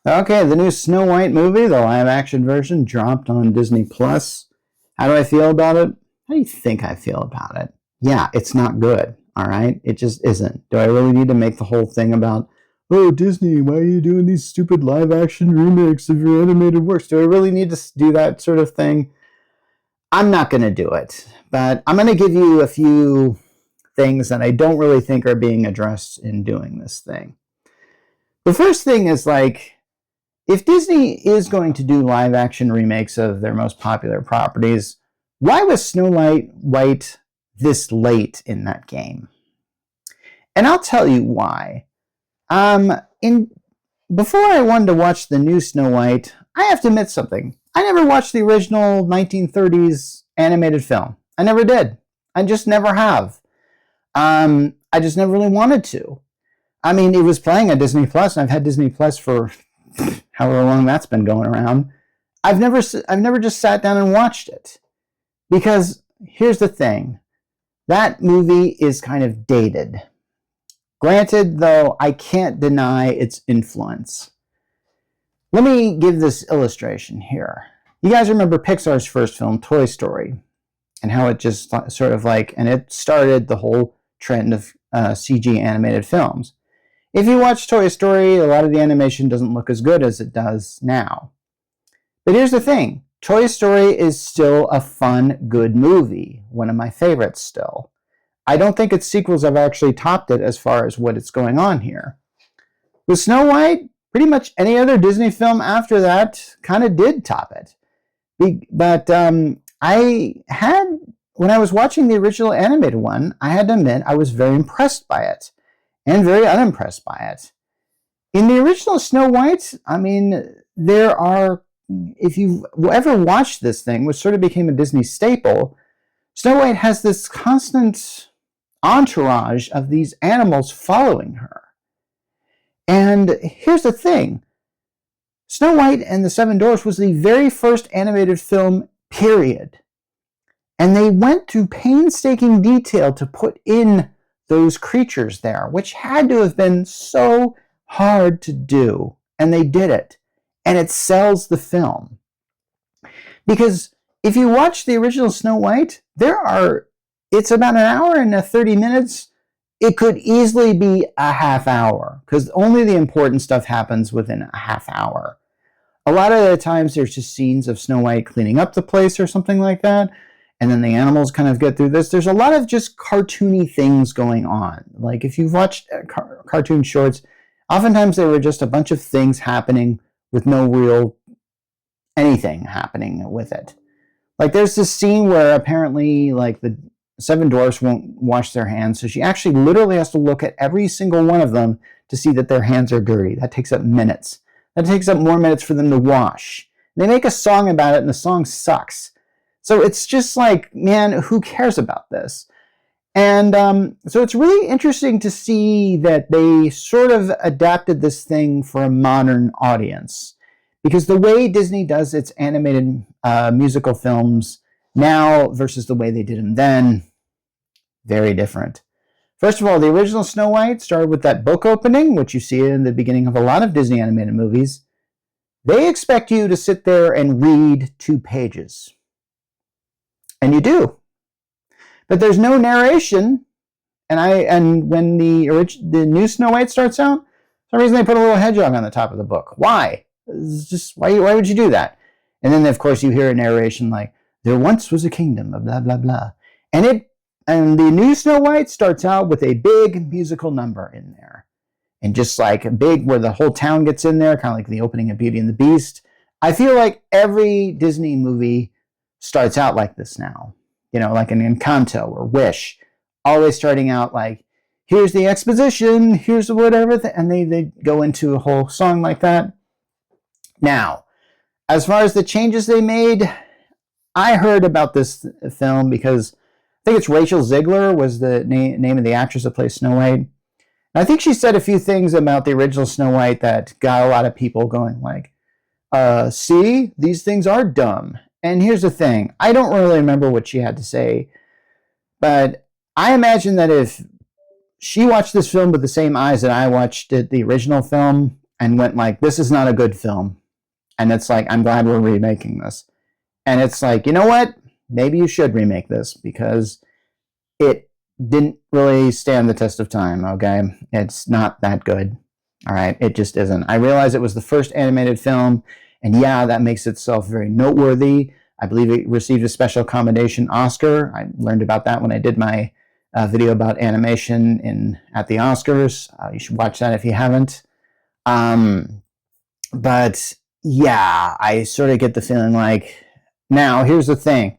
Okay, the new Snow White movie, the live action version, dropped on Disney Plus. How do I feel about it? How do you think I feel about it? Yeah, it's not good, all right? It just isn't. Do I really need to make the whole thing about, oh, Disney, why are you doing these stupid live action remakes of your animated works? Do I really need to do that sort of thing? I'm not going to do it, but I'm going to give you a few things that I don't really think are being addressed in doing this thing. The first thing is like, if Disney is going to do live action remakes of their most popular properties, why was Snow White this late in that game? And I'll tell you why. Before I wanted to watch the new Snow White, I have to admit something. I never watched the original 1930s animated film. I never did. I just never have. I just never really wanted to. I mean, it was playing on Disney Plus, and I've had Disney Plus for however long that's been going around. I've never just sat down and watched it. Because here's the thing. That movie is kind of dated. Granted, though, I can't deny its influence. Let me give this illustration here. You guys remember Pixar's first film, Toy Story, and how it just sort of like, and it started the whole trend of CG animated films. If you watch Toy Story, a lot of the animation doesn't look as good as it does now. But here's the thing. Toy Story is still a fun, good movie. One of my favorites still. I don't think its sequels have actually topped it as far as what it's going on here. With Snow White, pretty much any other Disney film after that kind of did top it. But when I was watching the original animated one, I had to admit I was very impressed by it. And very unimpressed by it. In the original Snow White, I mean, there are, if you've ever watched this thing, which sort of became a Disney staple, Snow White has this constant entourage of these animals following her. And here's the thing. Snow White and the Seven Dwarfs was the very first animated film, period. And they went to painstaking detail to put in those creatures there, which had to have been so hard to do. And they did it. And it sells the film. Because if you watch the original Snow White, it's about an hour and 30 minutes. It could easily be a half hour, because only the important stuff happens within a half hour. A lot of the times there's just scenes of Snow White cleaning up the place or something like that. And then the animals kind of get through this. There's a lot of just cartoony things going on. Like if you've watched cartoon shorts, oftentimes there were just a bunch of things happening with no real anything happening with it. Like there's this scene where apparently like the Seven Dwarfs won't wash their hands. So she actually literally has to look at every single one of them to see that their hands are dirty. That takes up minutes. That takes up more minutes for them to wash. They make a song about it and the song sucks. So it's just like, man, who cares about this? And so it's really interesting to see that they sort of adapted this thing for a modern audience. Because the way Disney does its animated musical films now versus the way they did them then, very different. First of all, the original Snow White started with that book opening, which you see in the beginning of a lot of Disney animated movies. They expect you to sit there and read 2 pages. And you do. But there's no narration. And when the new Snow White starts out, for some reason they put a little hedgehog on the top of the book. Why? It's just why would you do that? And then of course you hear a narration like, there once was a kingdom of blah blah blah. And the new Snow White starts out with a big musical number in there. And just like a big where the whole town gets in there, kind of like the opening of Beauty and the Beast. I feel like every Disney movie starts out like this now, like an Encanto or Wish, always starting out like, here's the exposition, here's whatever, and they go into a whole song like that. Now, as far as the changes they made, I heard about this film because I think it's Rachel Ziegler was the name of the actress that plays Snow White. And I think she said a few things about the original Snow White that got a lot of people going like, see, these things are dumb. And here's the thing. I don't really remember what she had to say, but I imagine that if she watched this film with the same eyes that I watched the original film, and went like, this is not a good film. And it's like, I'm glad we're remaking this. And it's like, you know what? Maybe you should remake this because it didn't really stand the test of time, okay? It's not that good. All right, it just isn't. I realize it was the first animated film, and yeah, that makes itself very noteworthy. I believe it received a special commendation Oscar. I learned about that when I did my video about animation at the Oscars. You should watch that if you haven't. But yeah, I sort of get the feeling like, now here's the thing.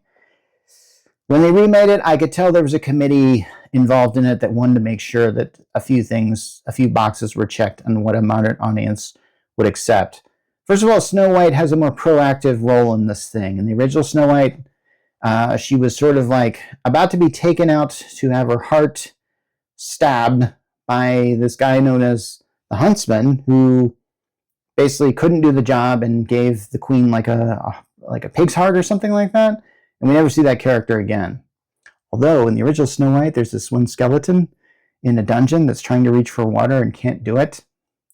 When they remade it, I could tell there was a committee involved in it that wanted to make sure that a few boxes were checked on what a modern audience would accept. First of all, Snow White has a more proactive role in this thing. In the original Snow White, she was sort of like about to be taken out to have her heart stabbed by this guy known as the Huntsman, who basically couldn't do the job and gave the queen like a pig's heart or something like that. And we never see that character again. Although in the original Snow White, there's this one skeleton in a dungeon that's trying to reach for water and can't do it.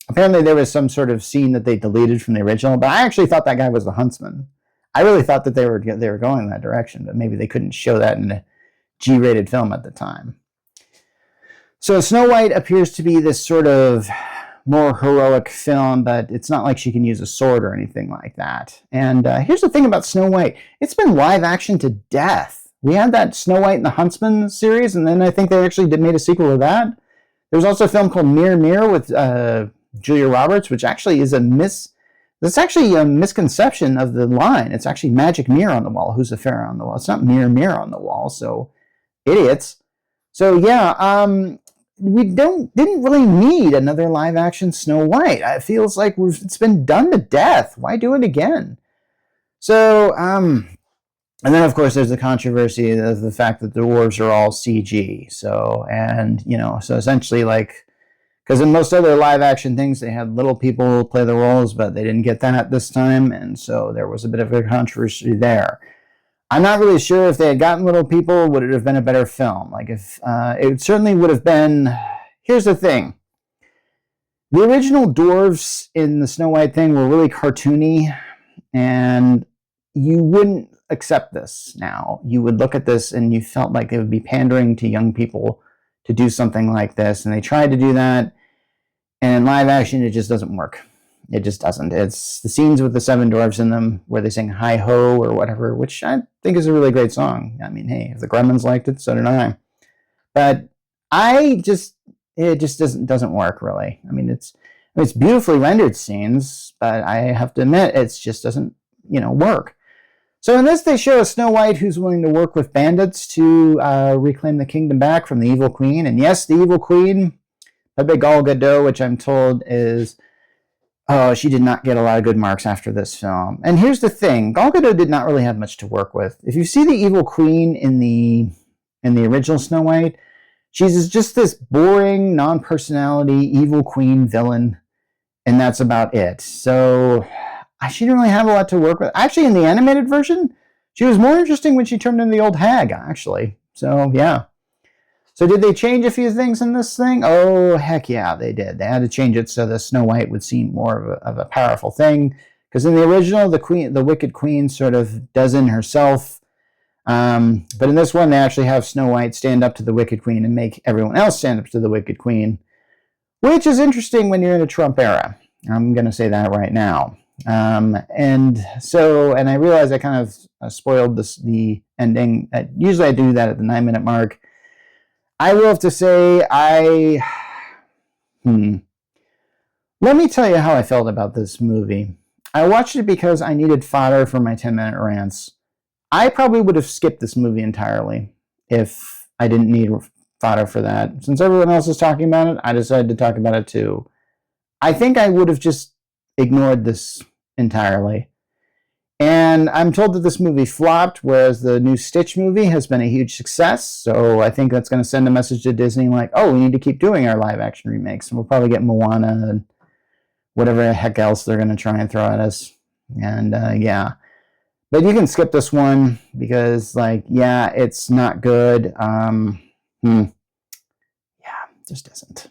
Apparently there was some sort of scene that they deleted from the original, but I actually thought that guy was the Huntsman. I really thought that they were going in that direction, but maybe they couldn't show that in a G-rated film at the time. So Snow White appears to be this sort of more heroic film, but it's not like she can use a sword or anything like that. And here's the thing about Snow White. It's been live action to death. We had that Snow White and the Huntsman series, and then I think they actually made a sequel to that. There's also a film called Mirror Mirror with Julia Roberts, which actually is that's actually a misconception of the line. It's actually Magic Mirror on the Wall. Who's the fairy on the wall? It's not Mirror Mirror on the Wall, so idiots. So yeah, we didn't really need another live action Snow White. It feels like it's been done to death. Why do it again? So, and then of course there's the controversy of the fact that the dwarves are all CG. So, and so essentially like, because in most other live action things they had little people play the roles, but they didn't get that this time, and so there was a bit of a controversy there. I'm not really sure if they had gotten little people, would it have been a better film? Like if it certainly would have been. Here's the thing: the original dwarves in the Snow White thing were really cartoony, and you wouldn't accept this now. You would look at this and you felt like they would be pandering to young people to do something like this, and they tried to do that, and in live action it just doesn't work. It just doesn't. It's the scenes with the seven dwarves in them where they sing Hi Ho or whatever, which I think is a really great song. I mean, hey, if the Gremlins liked it, so did I. But it just doesn't work really. I mean, it's beautifully rendered scenes, but I have to admit it just doesn't work. So in this, they show a Snow White who's willing to work with bandits to reclaim the kingdom back from the evil queen. And yes, the evil queen, Pepe Gal Gadot, which I'm told is, she did not get a lot of good marks after this film. And here's the thing: Gal Gadot did not really have much to work with. If you see the evil queen in the original Snow White, she's just this boring, non-personality evil queen villain, and that's about it. So she didn't really have a lot to work with. Actually, in the animated version, she was more interesting when she turned into the old hag, actually. So, yeah. So did they change a few things in this thing? Oh, heck yeah, they did. They had to change it so the Snow White would seem more of a powerful thing. Because in the original, the Wicked Queen sort of does in herself. But in this one, they actually have Snow White stand up to the Wicked Queen and make everyone else stand up to the Wicked Queen. Which is interesting when you're in a Trump era. I'm going to say that right now. And I realize I kind of spoiled the ending. Usually I do that at the 9-minute mark. I will have to say let me tell you how I felt about this movie. I watched it because I needed fodder for my 10-minute rants. I probably would have skipped this movie entirely if I didn't need fodder for that. Since everyone else is talking about it, I decided to talk about it too. I think I would have just ignored this entirely. And I'm told that this movie flopped, whereas the new Stitch movie has been a huge success. So I think that's going to send a message to Disney like, oh, we need to keep doing our live action remakes. And we'll probably get Moana and whatever the heck else they're going to try and throw at us. And yeah. But you can skip this one because, it's not good. Yeah, it just isn't.